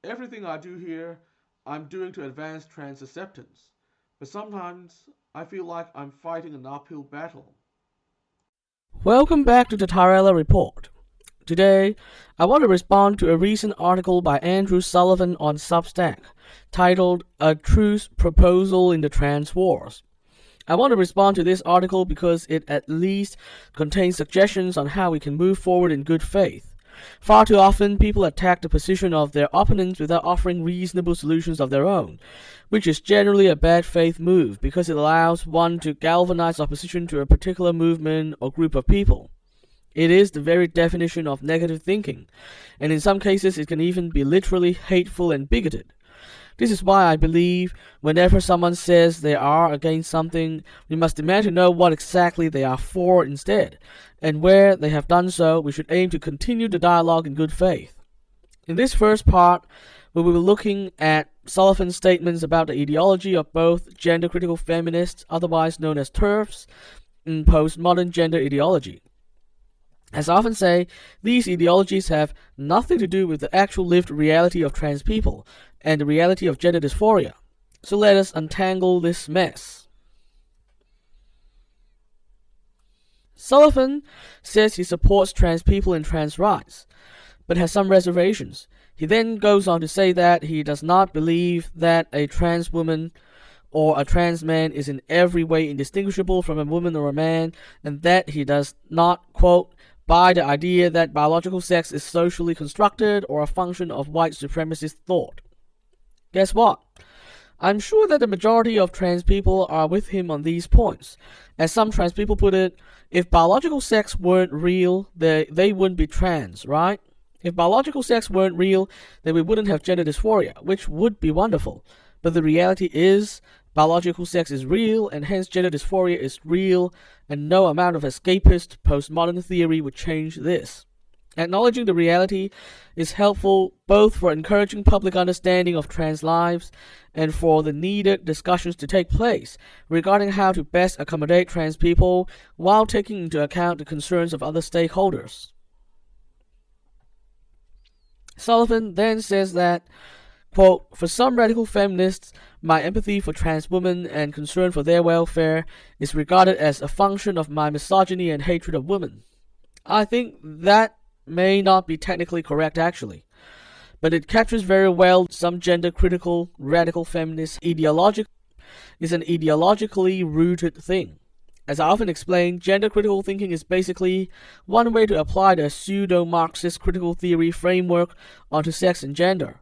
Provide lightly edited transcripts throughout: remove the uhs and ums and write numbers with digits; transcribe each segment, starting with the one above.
Everything I do here, I'm doing to advance trans acceptance. But sometimes I feel like I'm fighting an uphill battle. Welcome back to the Tyrella Report. Today, I want to respond to a recent article by Andrew Sullivan on Substack titled A Truce Proposal in the Trans Wars. I want to respond to this article because it at least contains suggestions on how we can move forward in good faith. Far too often, people attack the position of their opponents without offering reasonable solutions of their own, which is generally a bad faith move because it allows one to galvanize opposition to a particular movement or group of people. It is the very definition of negative thinking, and in some cases it can even be literally hateful and bigoted. This is why I believe whenever someone says they are against something, we must demand to know what exactly they are for instead, and where they have done so, we should aim to continue the dialogue in good faith. In this first part, we will be looking at Sullivan's statements about the ideology of both gender-critical feminists, otherwise known as TERFs, and postmodern gender ideology. As I often say, these ideologies have nothing to do with the actual lived reality of trans people and the reality of gender dysphoria. So let us untangle this mess. Sullivan says he supports trans people and trans rights, but has some reservations. He then goes on to say that he does not believe that a trans woman or a trans man is in every way indistinguishable from a woman or a man, and that he does not, quote, buy the idea that biological sex is socially constructed or a function of white supremacist thought. Guess what? I'm sure that the majority of trans people are with him on these points. As some trans people put it, if biological sex weren't real, they wouldn't be trans, right? If biological sex weren't real, then we wouldn't have gender dysphoria, which would be wonderful. But the reality is, biological sex is real, and hence gender dysphoria is real, and no amount of escapist postmodern theory would change this. Acknowledging the reality is helpful both for encouraging public understanding of trans lives and for the needed discussions to take place regarding how to best accommodate trans people while taking into account the concerns of other stakeholders. Sullivan then says that, quote, for some radical feminists, my empathy for trans women and concern for their welfare is regarded as a function of my misogyny and hatred of women. I think that may not be technically correct actually, but it captures very well some gender-critical radical feminist ideology is an ideologically rooted thing. As I often explain, gender-critical thinking is basically one way to apply the pseudo-Marxist critical theory framework onto sex and gender.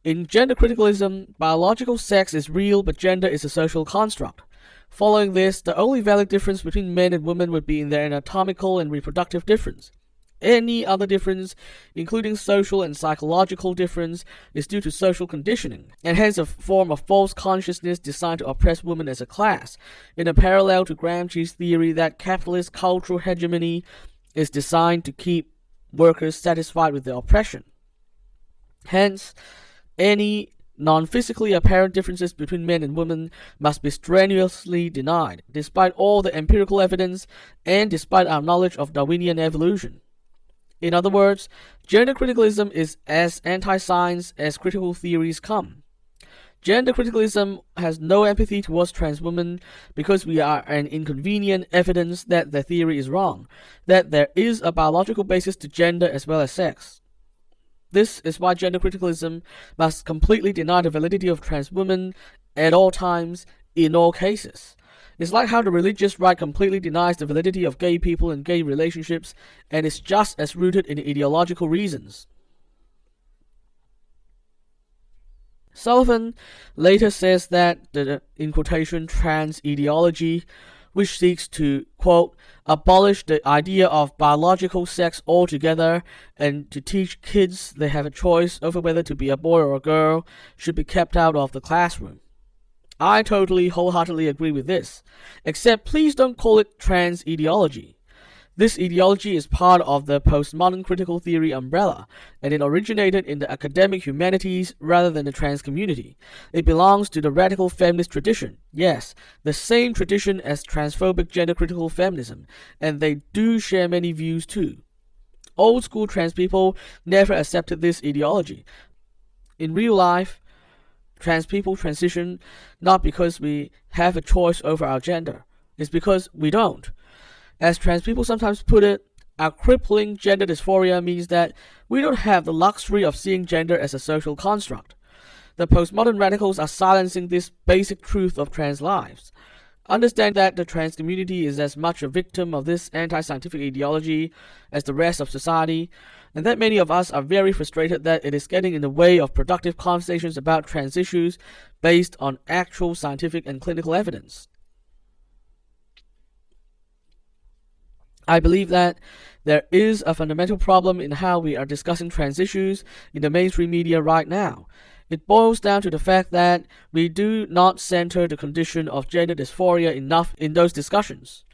In gender criticalism, biological sex is real, but gender is a social construct. Following this, the only valid difference between men and women would be in their anatomical and reproductive difference. Any other difference, including social and psychological difference, is due to social conditioning, and hence a form of false consciousness designed to oppress women as a class, in a parallel to Gramsci's theory that capitalist cultural hegemony is designed to keep workers satisfied with their oppression. Hence, any non-physically apparent differences between men and women must be strenuously denied, despite all the empirical evidence and despite our knowledge of Darwinian evolution. In other words, gender criticalism is as anti-science as critical theories come. Gender criticalism has no empathy towards trans women because we are an inconvenient evidence that their theory is wrong, that there is a biological basis to gender as well as sex. This is why gender criticalism must completely deny the validity of trans women at all times, in all cases. It's like how the religious right completely denies the validity of gay people and gay relationships, and is just as rooted in ideological reasons. Sullivan later says that the, in quotation, trans ideology, which seeks to, quote, abolish the idea of biological sex altogether and to teach kids they have a choice over whether to be a boy or a girl, should be kept out of the classroom. I totally, wholeheartedly agree with this, except please don't call it trans ideology. This ideology is part of the postmodern critical theory umbrella, and it originated in the academic humanities rather than the trans community. It belongs to the radical feminist tradition, yes, the same tradition as transphobic gender-critical feminism, and they do share many views too. Old-school trans people never accepted this ideology, In real life, trans people transition not because we have a choice over our gender. It's because we don't. As trans people sometimes put it, our crippling gender dysphoria means that we don't have the luxury of seeing gender as a social construct. The postmodern radicals are silencing this basic truth of trans lives. Understand that the trans community is as much a victim of this anti-scientific ideology as the rest of society, and that many of us are very frustrated that it is getting in the way of productive conversations about trans issues based on actual scientific and clinical evidence. I believe that there is a fundamental problem in how we are discussing trans issues in the mainstream media right now. It boils down to the fact that we do not center the condition of gender dysphoria enough in those discussions.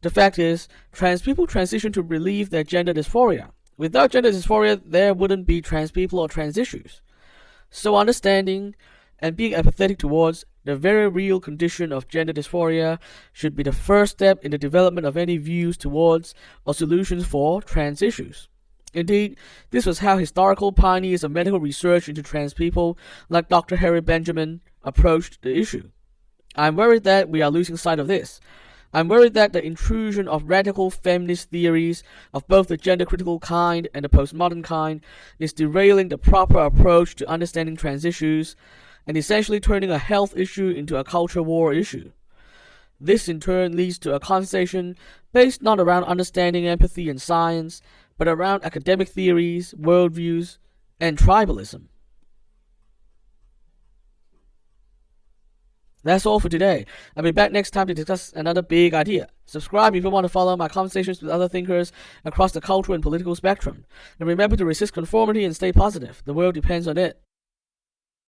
The fact is, trans people transition to relieve their gender dysphoria. Without gender dysphoria, there wouldn't be trans people or trans issues. So understanding and being empathetic towards the very real condition of gender dysphoria should be the first step in the development of any views towards or solutions for trans issues. Indeed, this was how historical pioneers of medical research into trans people, like Dr. Harry Benjamin, approached the issue. I'm worried that we are losing sight of this. I'm worried that the intrusion of radical feminist theories of both the gender-critical kind and the postmodern kind is derailing the proper approach to understanding trans issues and essentially turning a health issue into a culture war issue. This in turn leads to a conversation based not around understanding empathy and science, but around academic theories, worldviews, and tribalism. That's all for today. I'll be back next time to discuss another big idea. Subscribe if you want to follow my conversations with other thinkers across the cultural and political spectrum. And remember to resist conformity and stay positive. The world depends on it.